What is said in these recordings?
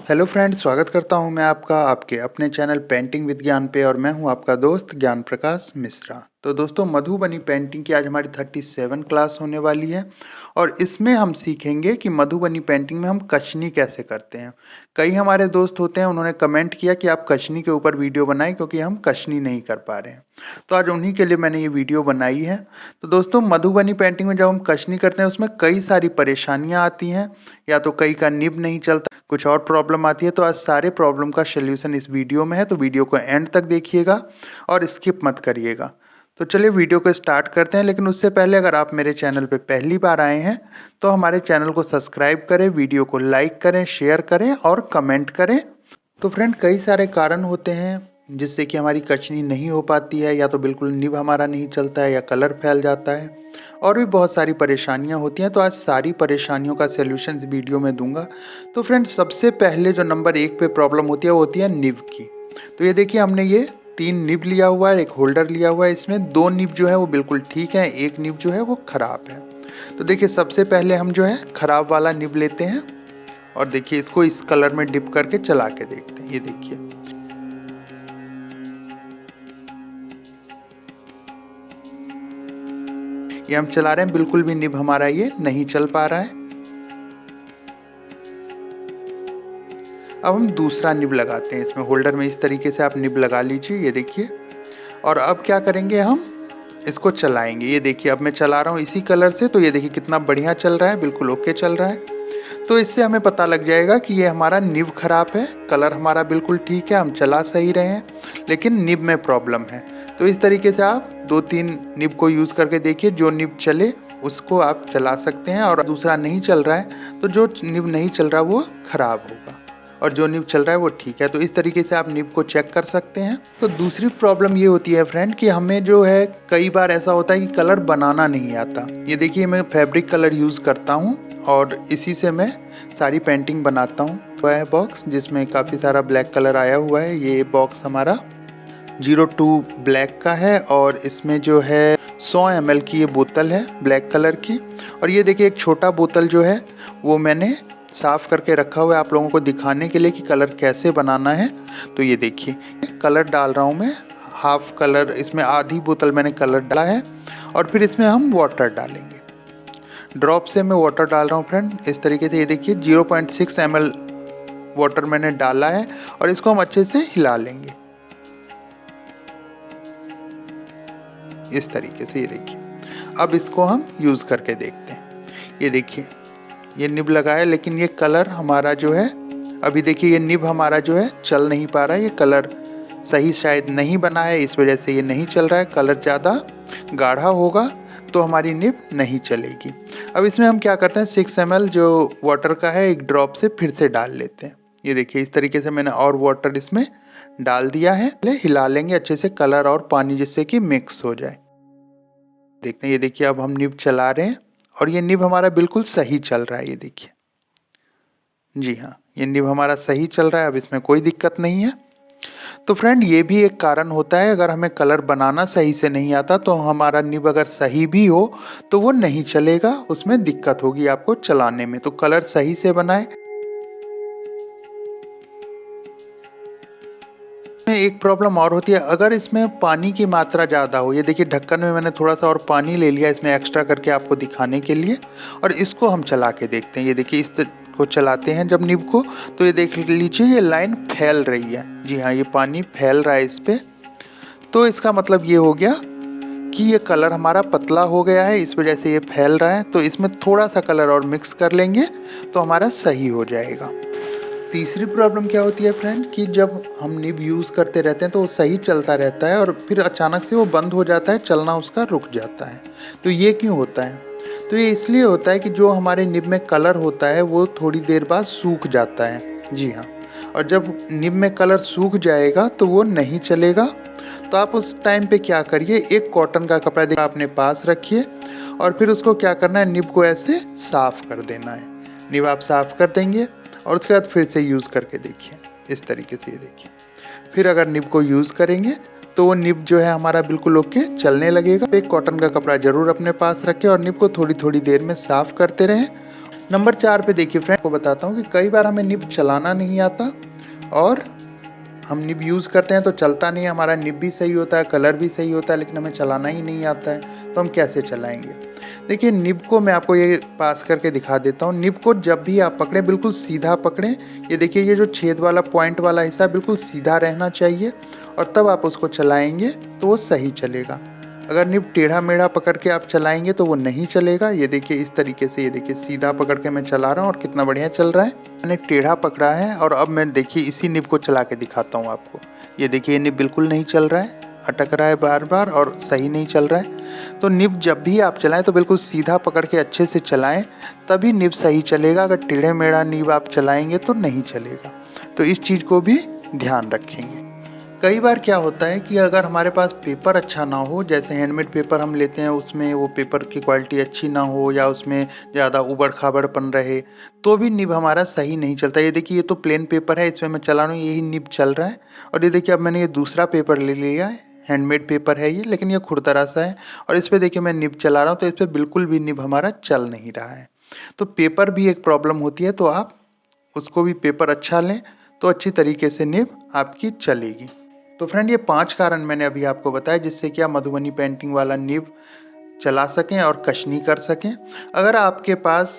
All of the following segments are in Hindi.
हेलो फ्रेंड्स, स्वागत करता हूं मैं आपका आपके अपने चैनल पेंटिंग विद ज्ञान पे और मैं हूं आपका दोस्त ज्ञान प्रकाश मिश्रा। तो दोस्तों, मधुबनी पेंटिंग की आज हमारी 37 क्लास होने वाली है और इसमें हम सीखेंगे कि मधुबनी पेंटिंग में हम कचनी कैसे करते हैं। कई हमारे दोस्त होते हैं, उन्होंने कमेंट किया कि आप कचनी के ऊपर वीडियो बनाएं क्योंकि हम कचनी नहीं कर पा रहे हैं। तो आज उन्हीं के लिए मैंने ये वीडियो बनाई है। तो दोस्तों, मधुबनी पेंटिंग में जब हम कचनी करते हैं उसमें कई सारी परेशानियाँ आती हैं, या तो कई का निब नहीं चलता, कुछ और प्रॉब्लम आती है। तो आज सारे प्रॉब्लम का सॉल्यूशन इस वीडियो में है, तो वीडियो को एंड तक देखिएगा और स्किप मत करिएगा। तो चलिए वीडियो को स्टार्ट करते हैं, लेकिन उससे पहले अगर आप मेरे चैनल पे पहली बार आए हैं तो हमारे चैनल को सब्सक्राइब करें, वीडियो को लाइक करें, शेयर करें और कमेंट करें। तो फ्रेंड, कई सारे कारण होते हैं जिससे कि हमारी कचनी नहीं हो पाती है, या तो बिल्कुल निब हमारा नहीं चलता है, या कलर फैल जाता है, और भी बहुत सारी परेशानियां होती हैं। तो आज सारी परेशानियों का सलूशन इस वीडियो में दूंगा। तो फ्रेंड्स, सबसे पहले जो नंबर 1 पे प्रॉब्लम होती है वो होती है निब की। तो ये देखिए, हमने ये 3 निब लिया हुआ है, एक होल्डर लिया हुआ है। इसमें 2 निब जो है वो बिल्कुल ठीक है, एक निब जो है वो खराब है। तो देखिए, सबसे पहले हम जो है खराब वाला निब लेते हैं और देखिए इसको इस कलर में डिप करके चला के देखते हैं। ये देखिए, ये हम चला रहे हैं, बिल्कुल भी निब हमारा ये नहीं चल पा रहा है। अब हम दूसरा निब लगाते हैं इसमें, होल्डर में इस तरीके से आप निब लगा लीजिए। ये देखिए, और अब क्या करेंगे, हम इसको चलाएंगे। ये देखिए, अब मैं चला रहा हूँ इसी कलर से। तो ये देखिए कितना बढ़िया चल रहा है, बिल्कुल ओके चल रहा है। तो इससे हमें पता लग जाएगा कि ये हमारा निब खराब है, कलर हमारा बिल्कुल ठीक है, हम चला सही रहे हैं, लेकिन निब में प्रॉब्लम है। तो इस तरीके से आप 2-3 निब को यूज़ करके देखिए, जो निब चले उसको आप चला सकते हैं, और दूसरा नहीं चल रहा है तो जो निब नहीं चल रहा वो खराब होगा, और जो निब चल रहा है वो ठीक है। तो इस तरीके से आप निब को चेक कर सकते हैं। तो दूसरी प्रॉब्लम ये होती है फ्रेंड कि हमें जो है कई बार ऐसा होता है कि कलर बनाना नहीं आता। ये देखिए, मैं फैब्रिक कलर यूज़ करता हूँ और इसी से मैं सारी पेंटिंग बनाता हूँ। वह बॉक्स जिसमें काफ़ी सारा ब्लैक कलर आया हुआ है, ये बॉक्स हमारा 02 ब्लैक का है, और इसमें जो है 100 ml की ये बोतल है ब्लैक कलर की। और ये देखिए, एक छोटा बोतल जो है वो मैंने साफ़ करके रखा हुआ है आप लोगों को दिखाने के लिए कि कलर कैसे बनाना है। तो ये देखिए, कलर डाल रहा हूँ मैं, हाफ कलर, इसमें आधी बोतल मैंने कलर डाला है, और फिर इसमें हम वाटर डालेंगे। ड्रॉप से मैं वाटर डाल रहा हूँ फ्रेंड, इस तरीके से। ये देखिए 0.6 ml वाटर मैंने डाला है, और इसको हम अच्छे से हिला लेंगे इस तरीके से। ये देखिए, अब इसको हम यूज़ करके देखते हैं। ये देखिए, ये निब लगा है, लेकिन ये कलर हमारा जो है, अभी देखिए ये निब हमारा जो है चल नहीं पा रहा है। ये कलर सही शायद नहीं बना है, इस वजह से ये नहीं चल रहा है। कलर ज़्यादा गाढ़ा होगा तो हमारी निब नहीं चलेगी। अब इसमें हम क्या करते हैं, 6 ml जो वाटर का है, एक ड्रॉप से फिर से डाल लेते हैं। ये देखिए, इस तरीके से मैंने और वाटर इसमें डाल दिया है। पहले हिला लेंगे अच्छे से कलर और पानी, जिससे कि मिक्स हो जाए। देखते हैं, ये देखिए, अब हम निब चला रहे हैं और ये निब हमारा बिल्कुल सही चल रहा है। ये देखिए, जी हाँ, ये निब हमारा सही चल रहा है, अब इसमें कोई दिक्कत नहीं है। तो फ्रेंड, ये भी एक कारण होता है, अगर हमें कलर बनाना सही से नहीं आता तो हमारा निब अगर सही भी हो तो वो नहीं चलेगा, उसमें दिक्कत होगी आपको चलाने में। तो कलर सही से बनाएं। एक प्रॉब्लम और होती है, अगर इसमें पानी की मात्रा ज़्यादा हो। ये देखिए, ढक्कन में मैंने थोड़ा सा और पानी ले लिया इसमें एक्स्ट्रा करके आपको दिखाने के लिए, और इसको हम चला के देखते हैं। ये देखिए, को चलाते हैं जब निब को, तो ये देख लीजिए ये लाइन फैल रही है। जी हाँ, ये पानी फैल रहा है इस पर। तो इसका मतलब ये हो गया कि ये कलर हमारा पतला हो गया है, इस वजह से ये फैल रहा है। तो इसमें थोड़ा सा कलर और मिक्स कर लेंगे तो हमारा सही हो जाएगा। तीसरी प्रॉब्लम क्या होती है फ्रेंड कि जब हम निब यूज़ करते रहते हैं तो वो सही चलता रहता है, और फिर अचानक से वो बंद हो जाता है, चलना उसका रुक जाता है। तो ये क्यों होता है? तो ये इसलिए होता है कि जो हमारे निब में कलर होता है वो थोड़ी देर बाद सूख जाता है। जी हाँ, और जब निब में कलर सूख जाएगा तो वो नहीं चलेगा। तो आप उस टाइम पे क्या करिए, एक कॉटन का कपड़ा अपने पास रखिए, और फिर उसको क्या करना है, निब को ऐसे साफ़ कर देना है। निब आप साफ़ कर देंगे और उसके बाद फिर से यूज़ करके देखिए इस तरीके से। ये देखिए, फिर अगर निब को यूज़ करेंगे तो वो निब जो है हमारा बिल्कुल ओके चलने लगेगा। एक कॉटन का कपड़ा ज़रूर अपने पास रखें और निब को थोड़ी थोड़ी देर में साफ़ करते रहें, नंबर 4 पे देखिए फ्रेंड, को बताता हूँ कि कई बार हमें निब चलाना नहीं आता और हम निब यूज़ करते हैं तो चलता नहीं है, हमारा निब भी सही होता है, कलर भी सही होता है, लेकिन हमें चलाना ही नहीं आता है, तो हम कैसे चलाएंगे। देखिए निब को मैं आपको ये पास करके दिखा देता हूँ। निब को जब भी आप पकड़ें बिल्कुल सीधा पकड़ें। ये देखिए ये जो छेद वाला पॉइंट वाला हिस्सा बिल्कुल सीधा रहना चाहिए और तब आप उसको चलाएंगे तो वो सही चलेगा। अगर निब टेढ़ा मेढ़ा पकड़ के आप चलाएंगे तो वो नहीं चलेगा। ये देखिए इस तरीके से, ये देखिए सीधा पकड़ के मैं चला रहा हूँ और कितना बढ़िया चल रहा है। मैंने टेढ़ा पकड़ा है और अब मैं देखिए इसी निब को चला के दिखाता हूँ आपको। ये देखिए ये निब बिल्कुल नहीं चल रहा है, अटक रहा है बार बार और सही नहीं चल रहा है। तो निब जब भी आप चलाएं तो बिल्कुल सीधा पकड़ के अच्छे से चलाएं, तभी निब सही चलेगा। अगर टेढ़े मेढ़ा निब आप चलाएंगे तो नहीं चलेगा। तो इस चीज़ को भी ध्यान रखेंगे। कई बार क्या होता है कि अगर हमारे पास पेपर अच्छा ना हो, जैसे हैंडमेड पेपर हम लेते हैं उसमें वो पेपर की क्वालिटी अच्छी ना हो या उसमें ज़्यादा उबड़ खाबड़पन रहे, तो भी निब हमारा सही नहीं चलता। ये देखिए ये तो प्लेन पेपर है, इसमें मैं चला रहा हूँ, यही निब चल रहा है। और ये देखिए अब मैंने ये दूसरा पेपर ले लिया है, हैंडमेड पेपर है ये, लेकिन ये खुरदरा सा है और इस पर देखिए मैं निब चला रहा हूँ तो इस पर बिल्कुल भी निब हमारा चल नहीं रहा है। तो पेपर भी एक प्रॉब्लम होती है, तो आप उसको भी पेपर अच्छा लें तो अच्छी तरीके से निब आपकी चलेगी। तो फ्रेंड ये 5 कारण मैंने अभी आपको बताया जिससे कि आप मधुबनी पेंटिंग वाला निब चला सकें और कशनी कर सकें। अगर आपके पास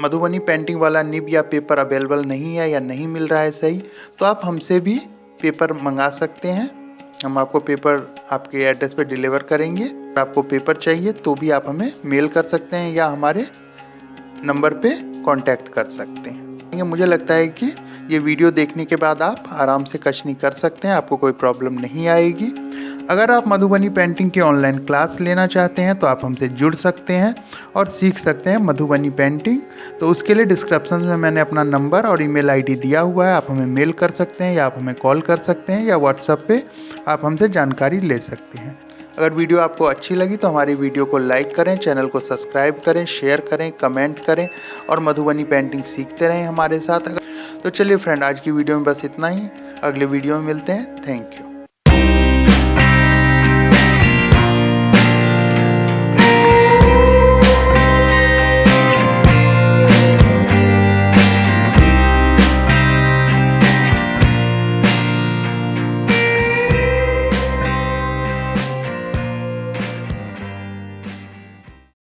मधुबनी पेंटिंग वाला निब या पेपर अवेलेबल नहीं है या नहीं मिल रहा है सही, तो आप हमसे भी पेपर मंगा सकते हैं। हम आपको पेपर आपके एड्रेस पे डिलीवर करेंगे। अगर आपको पेपर चाहिए तो भी आप हमें मेल कर सकते हैं या हमारे नंबर पे कांटेक्ट कर सकते हैं। मुझे लगता है कि ये वीडियो देखने के बाद आप आराम से कशनी कर सकते हैं, आपको कोई प्रॉब्लम नहीं आएगी। अगर आप मधुबनी पेंटिंग की ऑनलाइन क्लास लेना चाहते हैं तो आप हमसे जुड़ सकते हैं और सीख सकते हैं मधुबनी पेंटिंग। तो उसके लिए डिस्क्रिप्शन में मैंने अपना नंबर और ईमेल आईडी दिया हुआ है, आप हमें मेल कर सकते हैं या आप हमें कॉल कर सकते हैं या व्हाट्सएप पे आप हमसे जानकारी ले सकते हैं। अगर वीडियो आपको अच्छी लगी तो हमारी वीडियो को लाइक करें, चैनल को सब्सक्राइब करें, शेयर करें, कमेंट करें और मधुबनी पेंटिंग सीखते रहें हमारे साथ। तो चलिए फ्रेंड, आज की वीडियो में बस इतना ही। अगले वीडियो में मिलते हैं। Thank you.